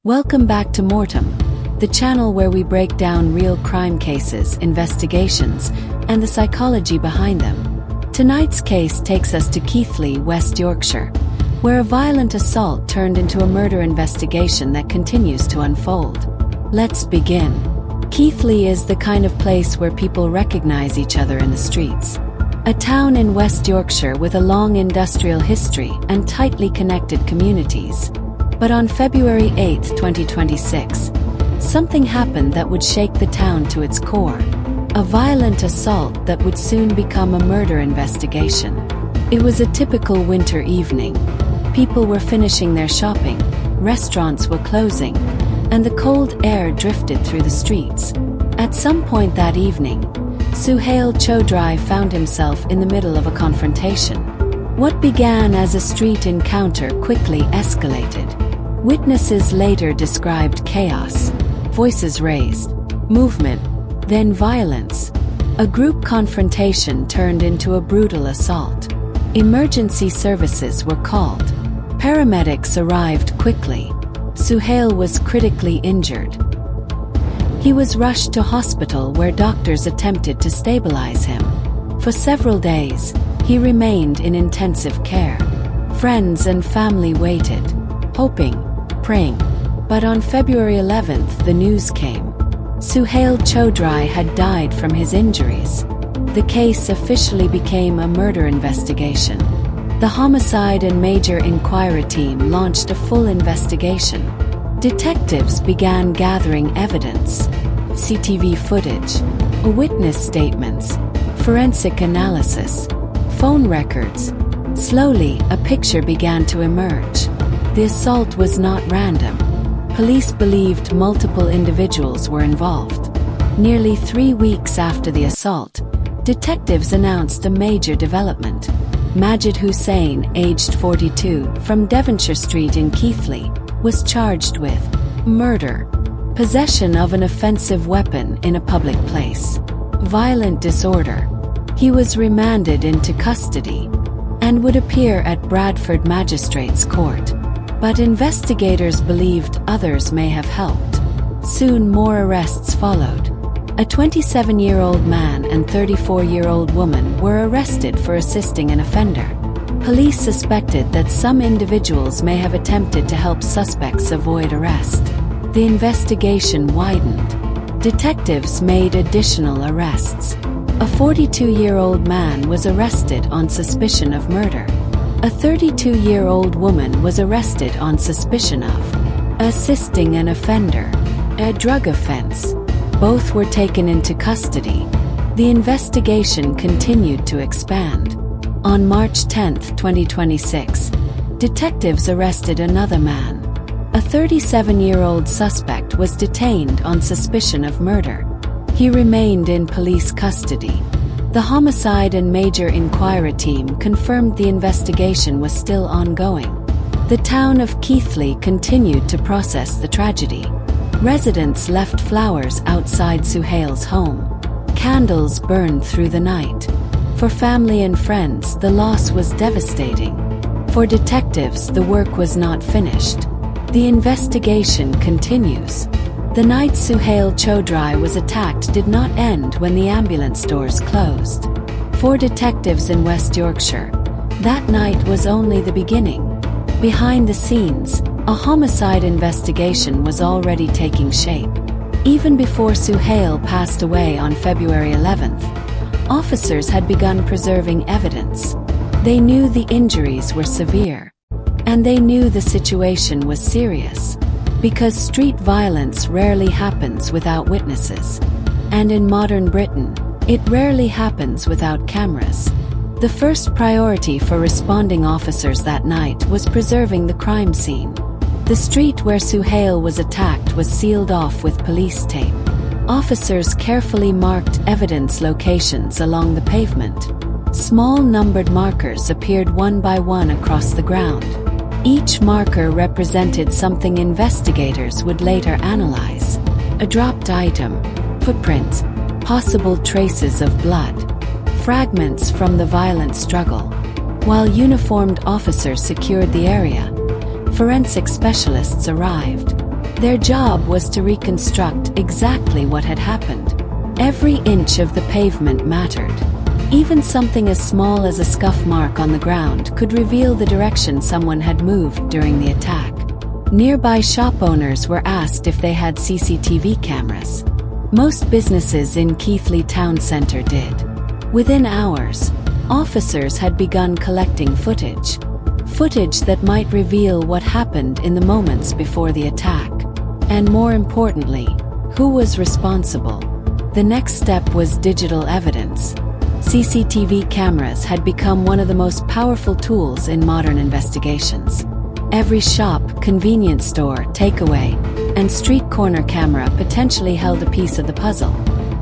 Welcome back to MORTEM, the channel where we break down real crime cases, investigations, and the psychology behind them. Tonight's case takes us to Keighley, West Yorkshire, where a violent assault turned into a murder investigation that continues to unfold. Let's begin. Keighley is the kind of place where people recognize each other in the streets. A town in West Yorkshire with a long industrial history and tightly connected communities. But on February 8, 2026, something happened that would shake the town to its core. A violent assault that would soon become a murder investigation. It was a typical winter evening. People were finishing their shopping, restaurants were closing, and the cold air drifted through the streets. At some point that evening, Suhail Choudry found himself in the middle of a confrontation. What began as a street encounter quickly escalated. Witnesses later described chaos, voices raised, movement, then violence. A group confrontation turned into a brutal assault. Emergency services were called. Paramedics arrived quickly. Suhail was critically injured. He was rushed to hospital where doctors attempted to stabilize him. For several days, he remained in intensive care. Friends and family waited, hoping, praying. But on February 11th, the news came. Suhail Choudry had died from his injuries. The case officially became a murder investigation. The Homicide and Major Enquiry team launched a full investigation. Detectives began gathering evidence, CCTV footage, witness statements, forensic analysis, phone records. Slowly, a picture began to emerge. The assault was not random. Police believed multiple individuals were involved. Nearly 3 weeks after the assault, detectives announced a major development. Majid Hussain, aged 42, from Devonshire Street in Keighley, was charged with murder, possession of an offensive weapon in a public place, violent disorder. He was remanded into custody and would appear at Bradford Magistrates Court. But investigators believed others may have helped. Soon more arrests followed. A 27-year-old man and 34-year-old woman were arrested for assisting an offender. Police suspected that some individuals may have attempted to help suspects avoid arrest. The investigation widened. Detectives made additional arrests. A 42-year-old man was arrested on suspicion of murder. A 32-year-old woman was arrested on suspicion of assisting an offender, a drug offense. Both were taken into custody. The investigation continued to expand. On March 10, 2026, detectives arrested another man. A 37-year-old suspect was detained on suspicion of murder. He remained in police custody. The Homicide and Major Enquiry team confirmed the investigation was still ongoing. The town of Keighley continued to process the tragedy. Residents left flowers outside Suhail's home. Candles burned through the night. For family and friends, the loss was devastating. For detectives, the work was not finished. The investigation continues. The night Suhail Choudry was attacked did not end when the ambulance doors closed. For detectives in West Yorkshire, that night was only the beginning. Behind the scenes, a homicide investigation was already taking shape. Even before Suhail passed away on February 11th, officers had begun preserving evidence. They knew the injuries were severe. And they knew the situation was serious. Because street violence rarely happens without witnesses. And in modern Britain, it rarely happens without cameras. The first priority for responding officers that night was preserving the crime scene. The street where Suhail was attacked was sealed off with police tape. Officers carefully marked evidence locations along the pavement. Small numbered markers appeared one by one across the ground. Each marker represented something investigators would later analyze. A dropped item, footprints, possible traces of blood, fragments from the violent struggle. While uniformed officers secured the area, forensic specialists arrived. Their job was to reconstruct exactly what had happened. Every inch of the pavement mattered. Even something as small as a scuff mark on the ground could reveal the direction someone had moved during the attack. Nearby shop owners were asked if they had CCTV cameras. Most businesses in Keighley town centre did. Within hours, officers had begun collecting footage that might reveal what happened in the moments before the attack. And more importantly, who was responsible. The next step was digital evidence. CCTV cameras had become one of the most powerful tools in modern investigations. Every shop, convenience store, takeaway, and street corner camera potentially held a piece of the puzzle.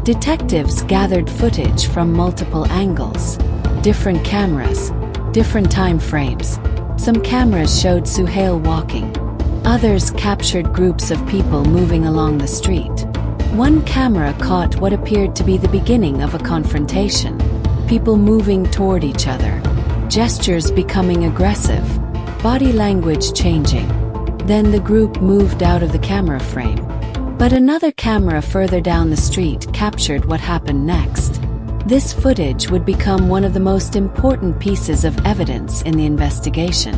Detectives gathered footage from multiple angles. Different cameras, different time frames. Some cameras showed Suhail walking. Others captured groups of people moving along the street. One camera caught what appeared to be the beginning of a confrontation. People moving toward each other. Gestures becoming aggressive. Body language changing. Then the group moved out of the camera frame. But another camera further down the street captured what happened next. This footage would become one of the most important pieces of evidence in the investigation.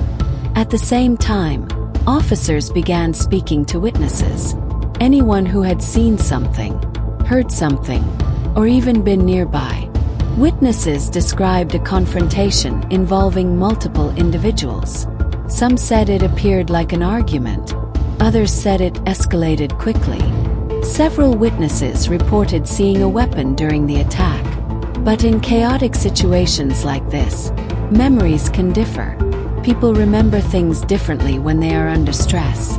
At the same time, officers began speaking to witnesses. Anyone who had seen something, heard something, or even been nearby. Witnesses described a confrontation involving multiple individuals. Some said it appeared like an argument. Others said it escalated quickly. Several witnesses reported seeing a weapon during the attack. But in chaotic situations like this, memories can differ. People remember things differently when they are under stress.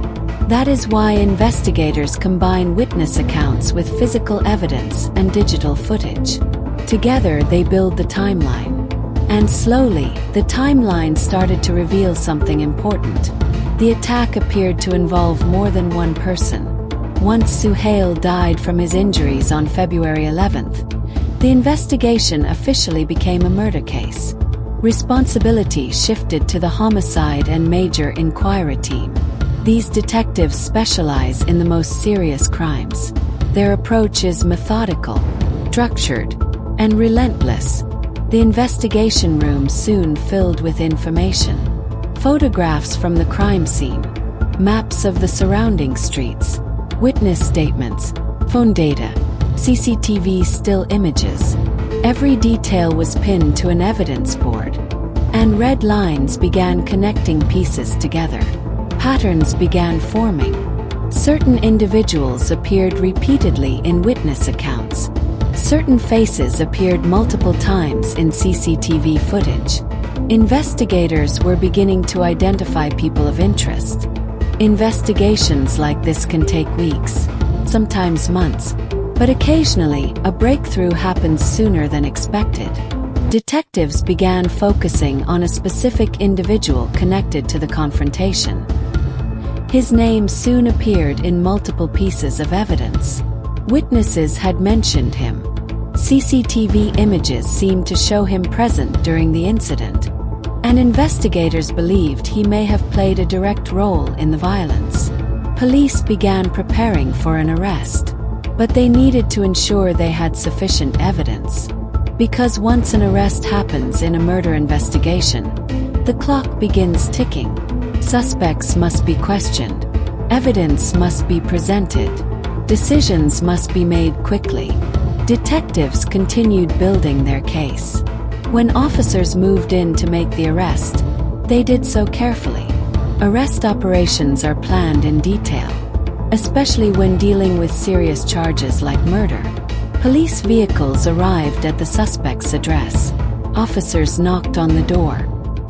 That is why investigators combine witness accounts with physical evidence and digital footage. Together they build the timeline. And slowly, the timeline started to reveal something important. The attack appeared to involve more than one person. Once Suhail died from his injuries on February 11th, the investigation officially became a murder case. Responsibility shifted to the Homicide and Major Enquiry team. These detectives specialize in the most serious crimes. Their approach is methodical, structured, and relentless. The investigation room soon filled with information. Photographs from the crime scene, maps of the surrounding streets, witness statements, phone data, CCTV still images. Every detail was pinned to an evidence board. And red lines began connecting pieces together. Patterns began forming. Certain individuals appeared repeatedly in witness accounts. Certain faces appeared multiple times in CCTV footage. Investigators were beginning to identify people of interest. Investigations like this can take weeks, sometimes months, but occasionally a breakthrough happens sooner than expected. Detectives began focusing on a specific individual connected to the confrontation. His name soon appeared in multiple pieces of evidence. Witnesses had mentioned him. CCTV images seemed to show him present during the incident. And investigators believed he may have played a direct role in the violence. Police began preparing for an arrest. But they needed to ensure they had sufficient evidence. Because once an arrest happens in a murder investigation, the clock begins ticking. Suspects must be questioned. Evidence must be presented. Decisions must be made quickly. Detectives continued building their case. When officers moved in to make the arrest, they did so carefully. Arrest operations are planned in detail, especially when dealing with serious charges like murder. Police vehicles arrived at the suspect's address. Officers knocked on the door.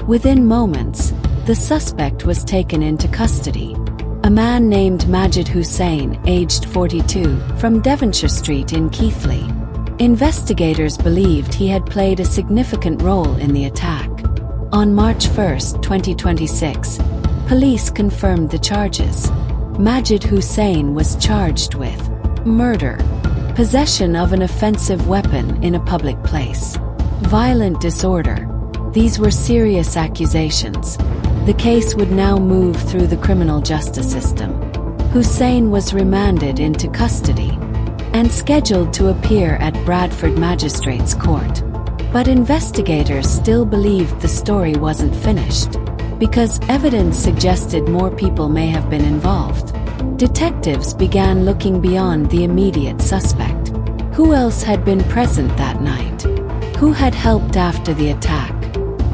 Within moments, the suspect was taken into custody. A man named Majid Hussain, aged 42, from Devonshire Street in Keighley. Investigators believed he had played a significant role in the attack. On March 1, 2026, police confirmed the charges. Majid Hussain was charged with murder, possession of an offensive weapon in a public place, violent disorder. These were serious accusations. The case would now move through the criminal justice system. Hussein was remanded into custody and scheduled to appear at Bradford Magistrates' Court. But investigators still believed the story wasn't finished, because evidence suggested more people may have been involved. Detectives began looking beyond the immediate suspect. Who else had been present that night? Who had helped after the attack?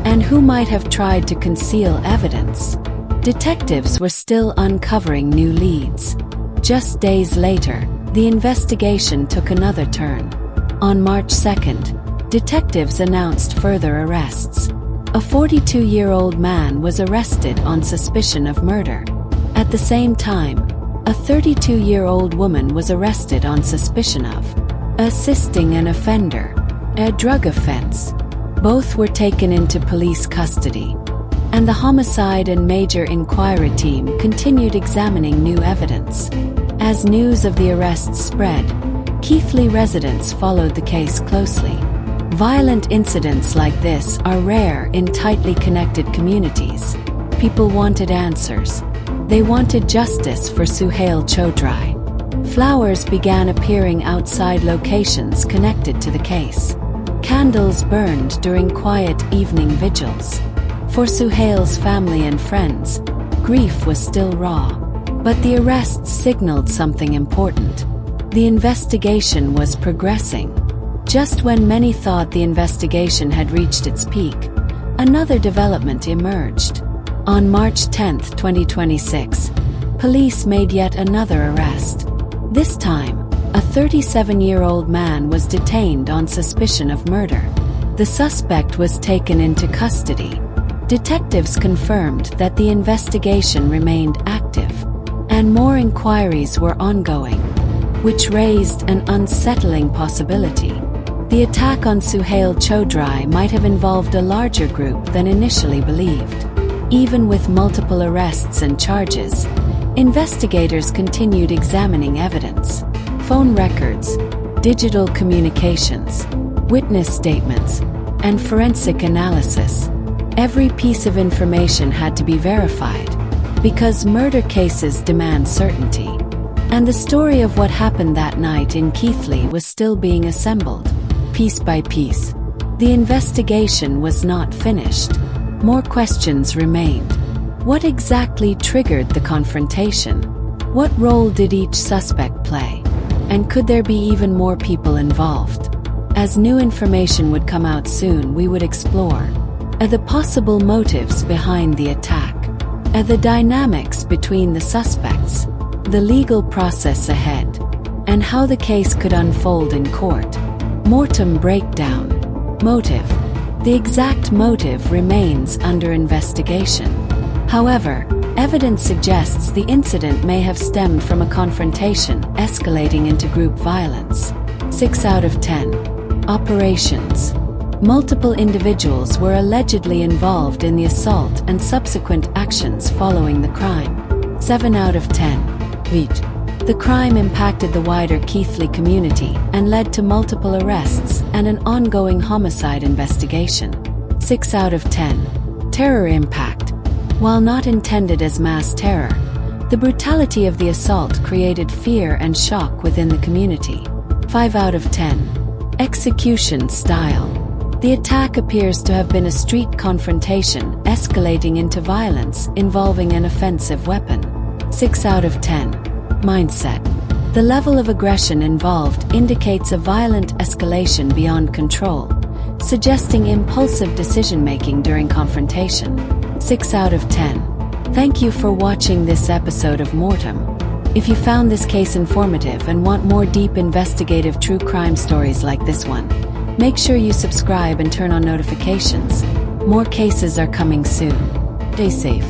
And who might have tried to conceal evidence? Detectives were still uncovering new leads. Just days later, the investigation took another turn. On March 2nd, detectives announced further arrests. A 42-year-old man was arrested on suspicion of murder. At the same time, a 32-year-old woman was arrested on suspicion of assisting an offender, a drug offense. Both were taken into police custody, and the Homicide and Major Enquiry team continued examining new evidence. As news of the arrests spread, Keighley residents followed the case closely. Violent incidents like this are rare in tightly connected communities. People wanted answers. They wanted justice for Suhail Choudry. Flowers began appearing outside locations connected to the case. Candles burned during quiet evening vigils. For Suhail's family and friends, grief was still raw. But the arrests signaled something important. The investigation was progressing. Just when many thought the investigation had reached its peak, another development emerged. On March 10, 2026, police made yet another arrest. This time, a 37-year-old man was detained on suspicion of murder. The suspect was taken into custody. Detectives confirmed that the investigation remained active, and more inquiries were ongoing, which raised an unsettling possibility. The attack on Suhail Choudry might have involved a larger group than initially believed. Even with multiple arrests and charges, investigators continued examining evidence. Phone records, digital communications, witness statements, and forensic analysis. Every piece of information had to be verified, because murder cases demand certainty. And the story of what happened that night in Keighley was still being assembled, piece by piece. The investigation was not finished. More questions remained. What exactly triggered the confrontation? What role did each suspect play? And could there be even more people involved? As new information would come out soon, we would explore the possible motives behind the attack, the dynamics between the suspects, the legal process ahead, and how the case could unfold in court. M.O.R.T.E.M breakdown. Motive. The exact motive remains under investigation. However, evidence suggests the incident may have stemmed from a confrontation escalating into group violence. 6 out of 10. Operations. Multiple individuals were allegedly involved in the assault and subsequent actions following the crime. 7 out of 10. Reach. The crime impacted the wider Keighley community and led to multiple arrests and an ongoing homicide investigation. 6 out of 10. Terror impact. While not intended as mass terror, the brutality of the assault created fear and shock within the community. 5 out of 10. Execution style. The attack appears to have been a street confrontation escalating into violence involving an offensive weapon. 6 out of 10. Mindset. The level of aggression involved indicates a violent escalation beyond control, suggesting impulsive decision-making during confrontation. 6 out of 10. Thank you for watching this episode of M.O.R.T.E.M. If you found this case informative and want more deep investigative true crime stories like this one, make sure you subscribe and turn on notifications. More cases are coming soon. Stay safe.